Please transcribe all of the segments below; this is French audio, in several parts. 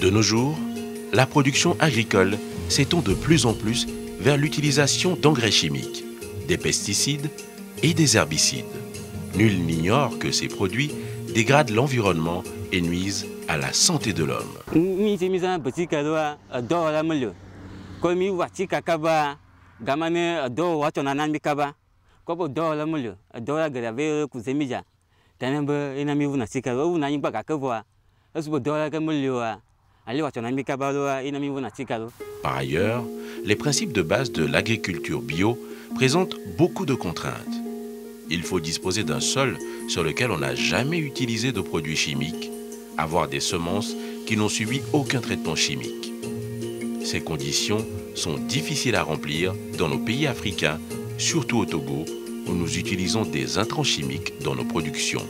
De nos jours, la production agricole s'étend de plus en plus vers l'utilisation d'engrais chimiques, des pesticides et des herbicides. Nul n'ignore que ces produits dégradent l'environnement et nuisent à la santé de l'homme. Par ailleurs, les principes de base de l'agriculture bio présentent beaucoup de contraintes. Il faut disposer d'un sol sur lequel on n'a jamais utilisé de produits chimiques, avoir des semences qui n'ont subi aucun traitement chimique. Ces conditions sont difficiles à remplir dans nos pays africains, surtout au Togo, où nous utilisons des intrants chimiques dans nos productions.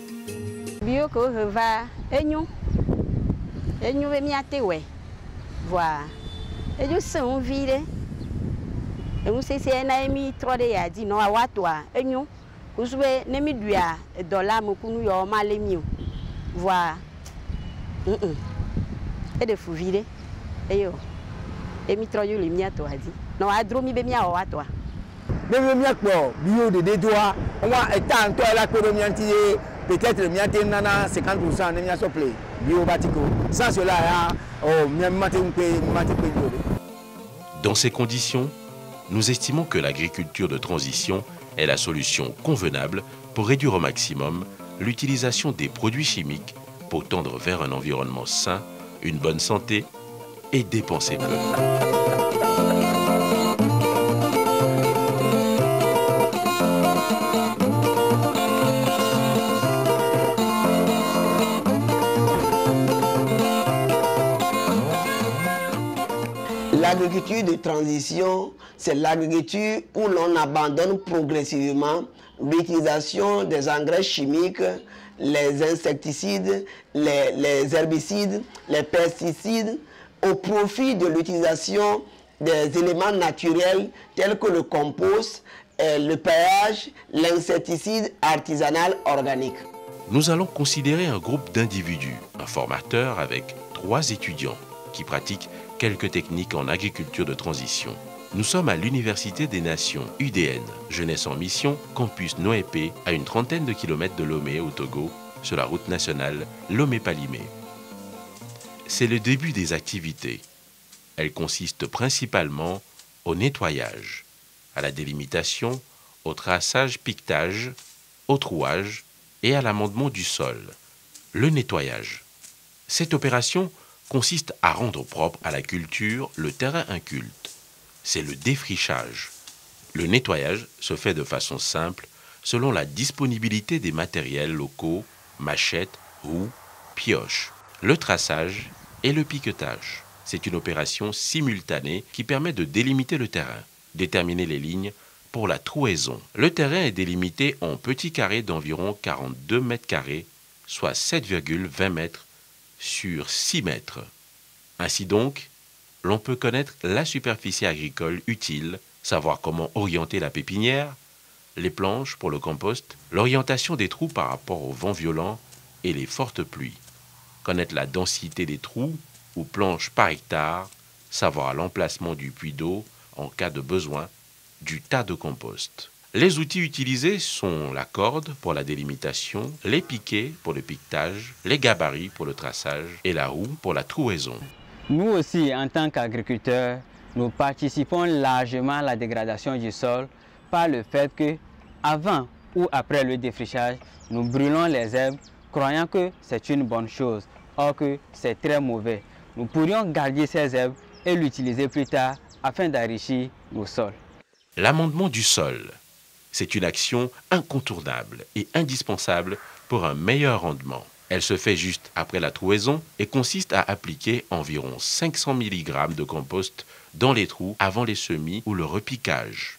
Peut-être le mien 50% de mien sople bio batico. Sans cela, Dans ces conditions, nous estimons que l'agriculture de transition est la solution convenable pour réduire au maximum l'utilisation des produits chimiques pour tendre vers un environnement sain, une bonne santé et dépenser peu. L'agriculture de transition, c'est l'agriculture où l'on abandonne progressivement l'utilisation des engrais chimiques, les insecticides, les herbicides, les pesticides, au profit de l'utilisation des éléments naturels tels que le compost, le paillage, l'insecticide artisanal organique. Nous allons considérer un groupe d'individus, un formateur avec 3 étudiants qui pratiquent quelques techniques en agriculture de transition. Nous sommes à l'Université des Nations, UDN, Jeunesse en Mission, campus Noépé, à une trentaine de kilomètres de Lomé, au Togo, sur la route nationale Lomé-Palimé. C'est le début des activités. Elles consistent principalement au nettoyage, à la délimitation, au traçage-piquetage, au trouage et à l'amendement du sol. Le nettoyage. Cette opération consiste à rendre propre à la culture le terrain inculte. C'est le défrichage. Le nettoyage se fait de façon simple selon la disponibilité des matériels locaux, machettes, roues, pioches. Le traçage et le piquetage. C'est une opération simultanée qui permet de délimiter le terrain, déterminer les lignes pour la trouaison. Le terrain est délimité en petits carrés d'environ 42 mètres carrés, soit 7,20 mètres sur 6 mètres. Ainsi donc, l'on peut connaître la superficie agricole utile, savoir comment orienter la pépinière, les planches pour le compost, l'orientation des trous par rapport au vent violent et les fortes pluies, connaître la densité des trous ou planches par hectare, savoir l'emplacement du puits d'eau en cas de besoin, du tas de compost. Les outils utilisés sont la corde pour la délimitation, les piquets pour le piquetage, les gabarits pour le traçage et la roue pour la trouaison. Nous aussi, en tant qu'agriculteurs, nous participons largement à la dégradation du sol par le fait que, avant ou après le défrichage, nous brûlons les herbes, croyant que c'est une bonne chose, or que c'est très mauvais. Nous pourrions garder ces herbes et l'utiliser plus tard afin d'enrichir nos sols. L'amendement du sol. C'est une action incontournable et indispensable pour un meilleur rendement. Elle se fait juste après la trouaison et consiste à appliquer environ 500 mg de compost dans les trous avant les semis ou le repiquage.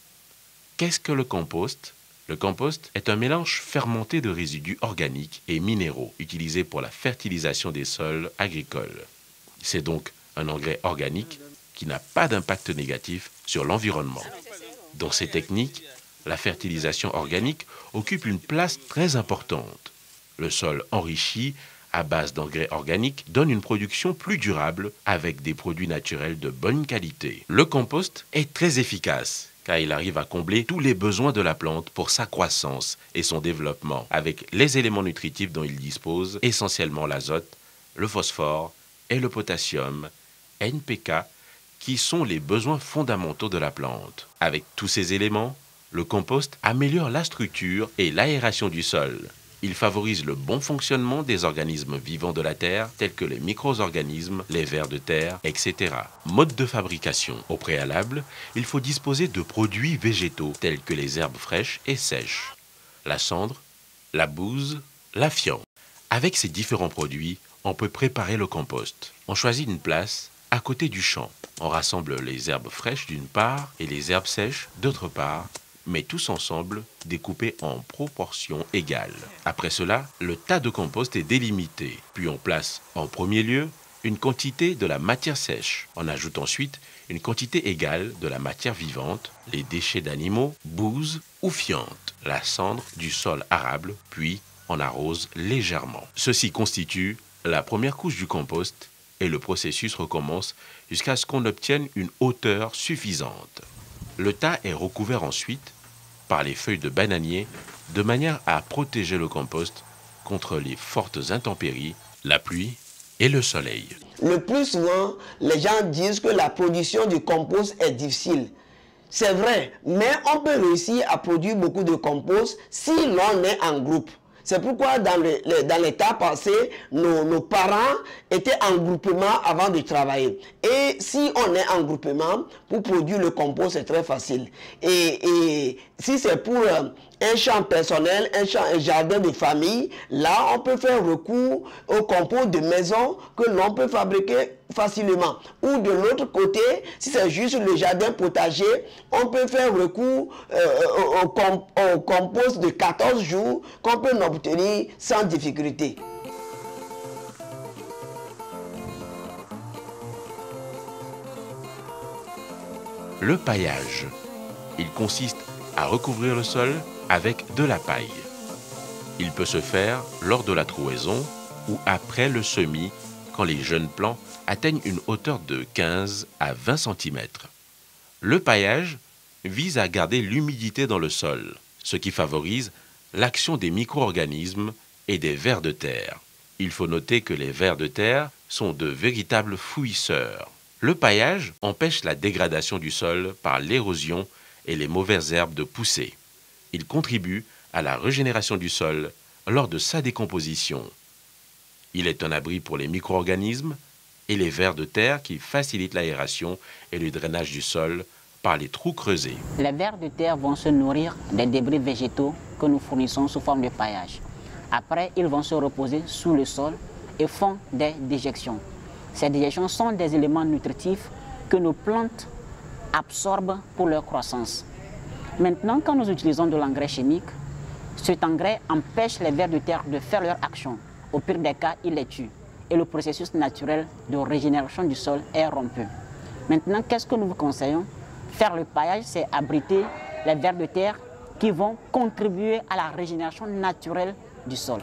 Qu'est-ce que le compost ? Le compost est un mélange fermenté de résidus organiques et minéraux utilisé pour la fertilisation des sols agricoles. C'est donc un engrais organique qui n'a pas d'impact négatif sur l'environnement. Dans ces techniques, la fertilisation organique occupe une place très importante. Le sol enrichi à base d'engrais organiques donne une production plus durable avec des produits naturels de bonne qualité. Le compost est très efficace car il arrive à combler tous les besoins de la plante pour sa croissance et son développement avec les éléments nutritifs dont il dispose, essentiellement l'azote, le phosphore et le potassium, NPK, qui sont les besoins fondamentaux de la plante. Avec tous ces éléments, le compost améliore la structure et l'aération du sol. Il favorise le bon fonctionnement des organismes vivants de la terre, tels que les micro-organismes, les vers de terre, etc. Mode de fabrication. Au préalable, il faut disposer de produits végétaux, tels que les herbes fraîches et sèches, la cendre, la bouse, la fiente. Avec ces différents produits, on peut préparer le compost. On choisit une place à côté du champ. On rassemble les herbes fraîches d'une part et les herbes sèches d'autre part, mais tous ensemble découpés en proportions égales. Après cela, le tas de compost est délimité. Puis on place en premier lieu une quantité de la matière sèche. On ajoute ensuite une quantité égale de la matière vivante, les déchets d'animaux, bouse ou fiente, la cendre du sol arable, puis on arrose légèrement. Ceci constitue la première couche du compost et le processus recommence jusqu'à ce qu'on obtienne une hauteur suffisante. Le tas est recouvert ensuite par les feuilles de bananier de manière à protéger le compost contre les fortes intempéries, la pluie et le soleil. Le plus souvent, les gens disent que la production du compost est difficile. C'est vrai, mais on peut réussir à produire beaucoup de compost si l'on est en groupe. C'est pourquoi dans l'état passé, nos parents étaient en groupement avant de travailler. Et si on est en groupement, pour produire le compost, c'est très facile. Et si c'est pour un champ personnel, un jardin de famille, là, on peut faire recours au compost de maison que l'on peut fabriquer facilement. Ou de l'autre côté, si c'est juste le jardin potager, on peut faire recours au compost de 14 jours qu'on peut obtenir sans difficulté. Le paillage. Il consiste à recouvrir le sol avec de la paille. Il peut se faire lors de la trouaison ou après le semis quand les jeunes plants atteignent une hauteur de 15 à 20 cm. Le paillage vise à garder l'humidité dans le sol, ce qui favorise l'action des micro-organismes et des vers de terre. Il faut noter que les vers de terre sont de véritables fouisseurs. Le paillage empêche la dégradation du sol par l'érosion et les mauvaises herbes de pousser. Il contribue à la régénération du sol lors de sa décomposition. Il est un abri pour les micro-organismes et les vers de terre qui facilitent l'aération et le drainage du sol par les trous creusés. Les vers de terre vont se nourrir des débris végétaux que nous fournissons sous forme de paillage. Après, ils vont se reposer sous le sol et font des déjections. Ces déjections sont des éléments nutritifs que nos plantes absorbent pour leur croissance. Maintenant, quand nous utilisons de l'engrais chimique, cet engrais empêche les vers de terre de faire leur action. Au pire des cas, il les tue. Et le processus naturel de régénération du sol est rompu. Maintenant, qu'est-ce que nous vous conseillons? Faire le paillage, c'est abriter les vers de terre qui vont contribuer à la régénération naturelle du sol.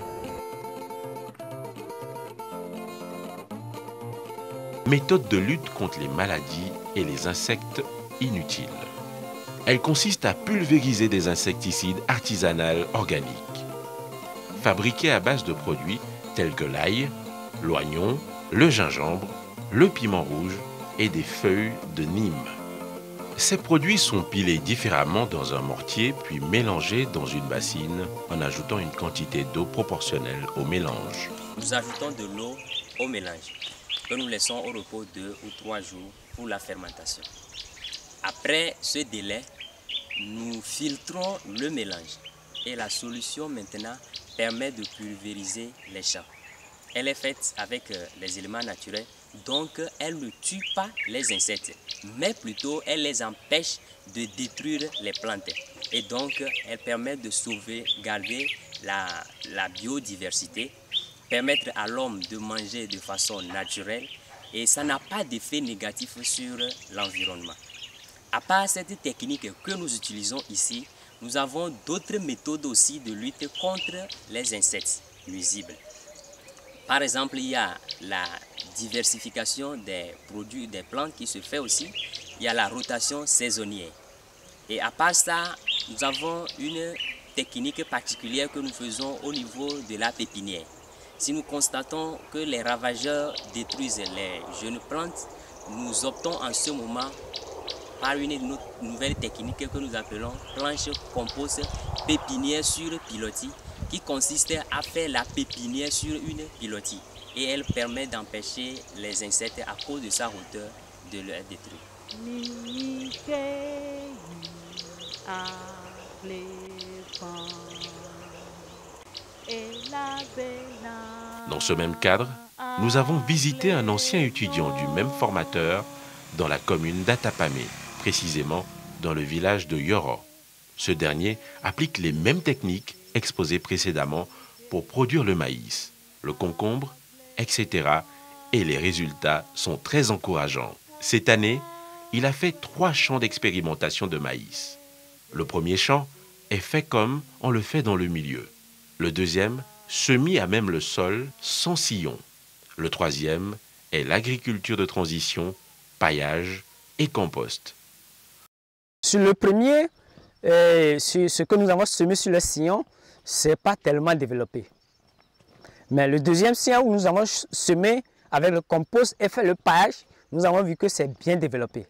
Méthode de lutte contre les maladies et les insectes inutiles. Elle consiste à pulvériser des insecticides artisanaux organiques, fabriqués à base de produits tels que l'ail, l'oignon, le gingembre, le piment rouge et des feuilles de Nîmes. Ces produits sont pilés différemment dans un mortier puis mélangés dans une bassine en ajoutant une quantité d'eau proportionnelle au mélange. Nous ajoutons de l'eau au mélange que nous laissons au repos 2 ou 3 jours pour la fermentation. Après ce délai, nous filtrons le mélange et la solution maintenant permet de pulvériser les champs. Elle est faite avec les éléments naturels, donc elle ne tue pas les insectes, mais plutôt elle les empêche de détruire les plantes. Et donc elle permet de sauvegarder la biodiversité, permettre à l'homme de manger de façon naturelle et ça n'a pas d'effet négatif sur l'environnement. À part cette technique que nous utilisons ici, nous avons d'autres méthodes aussi de lutte contre les insectes nuisibles. Par exemple, il y a la diversification des produits, des plantes qui se fait aussi. Il y a la rotation saisonnière. Et à part ça, nous avons une technique particulière que nous faisons au niveau de la pépinière. Si nous constatons que les ravageurs détruisent les jeunes plantes, nous optons en ce moment par une nouvelle technique que nous appelons planche compost pépinière sur pilotis, qui consiste à faire la pépinière sur une pilotis. Et elle permet d'empêcher les insectes à cause de sa hauteur de le détruire. Dans ce même cadre, nous avons visité un ancien étudiant du même formateur dans la commune d'Atapamé, précisément dans le village de Yoro. Ce dernier applique les mêmes techniques exposées précédemment pour produire le maïs, le concombre, etc. Et les résultats sont très encourageants. Cette année, il a fait 3 champs d'expérimentation de maïs. Le premier champ est fait comme on le fait dans le milieu. Le deuxième, semis à même le sol, sans sillon. Le troisième est l'agriculture de transition, paillage et compost. Sur le premier, sur ce que nous avons semé sur le sillon, ce n'est pas tellement développé. Mais le deuxième sillon où nous avons semé avec le compost et fait le paillage, nous avons vu que c'est bien développé.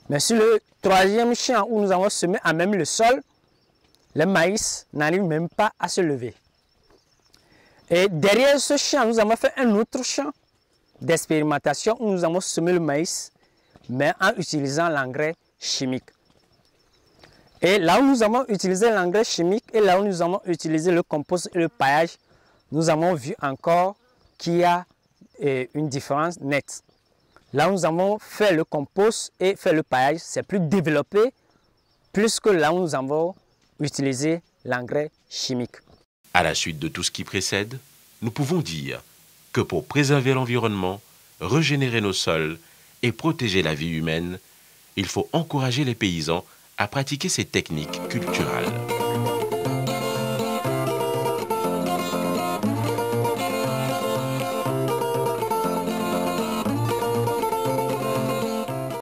Mais sur le troisième champ où nous avons semé à même le sol, le maïs n'arrive même pas à se lever. Et derrière ce champ, nous avons fait un autre champ d'expérimentation où nous avons semé le maïs, mais en utilisant l'engrais chimique. Et là où nous avons utilisé l'engrais chimique et là où nous avons utilisé le compost et le paillage, nous avons vu encore qu'il y a une différence nette. Là où nous avons fait le compost et fait le paillage, c'est plus développé, plus que là où nous avons utilisé l'engrais chimique. À la suite de tout ce qui précède, nous pouvons dire que pour préserver l'environnement, régénérer nos sols et protéger la vie humaine, il faut encourager les paysans à pratiquer ces techniques culturales.